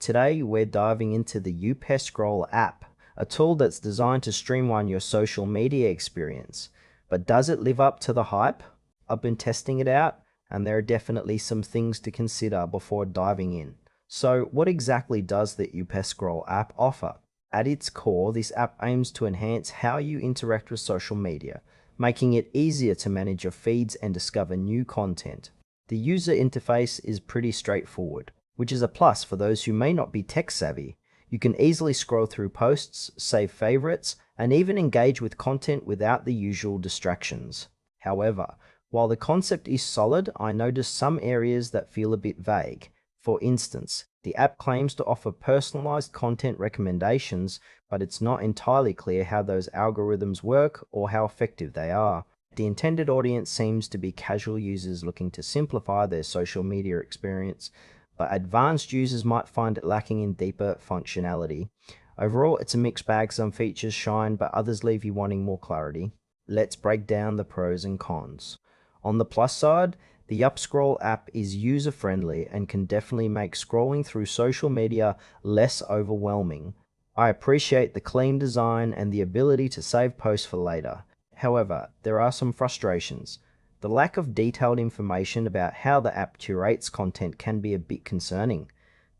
Today, we're diving into the Upscroll app, a tool that's designed to streamline your social media experience. But does it live up to the hype? I've been testing it out, and there are definitely some things to consider before diving in. So, what exactly does the Upscroll app offer? At its core, this app aims to enhance how you interact with social media, making it easier to manage your feeds and discover new content. The user interface is pretty straightforward, which is a plus for those who may not be tech savvy. You can easily scroll through posts, save favorites, and even engage with content without the usual distractions. However, while the concept is solid, I noticed some areas that feel a bit vague. For instance, the app claims to offer personalized content recommendations, but it's not entirely clear how those algorithms work or how effective they are. The intended audience seems to be casual users looking to simplify their social media experience, but advanced users might find it lacking in deeper functionality. Overall, it's a mixed bag. Some features shine, but others leave you wanting more clarity. Let's break down the pros and cons. On the plus side, the Upscroll app is user-friendly and can definitely make scrolling through social media less overwhelming. I appreciate the clean design and the ability to save posts for later. However, there are some frustrations. The lack of detailed information about how the app curates content can be a bit concerning.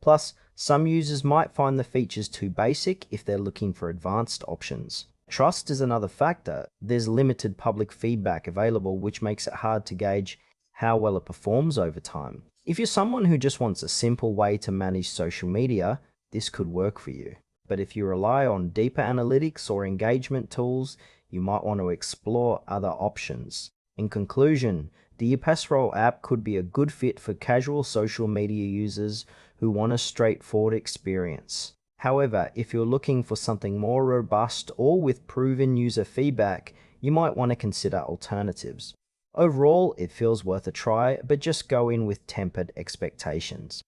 Plus, some users might find the features too basic if they're looking for advanced options. Trust is another factor. There's limited public feedback available, which makes it hard to gauge how well it performs over time. If you're someone who just wants a simple way to manage social media, this could work for you. But if you rely on deeper analytics or engagement tools, you might want to explore other options. In conclusion, the Upscroll app could be a good fit for casual social media users who want a straightforward experience. However, if you're looking for something more robust or with proven user feedback, you might want to consider alternatives. Overall, it feels worth a try, but just go in with tempered expectations.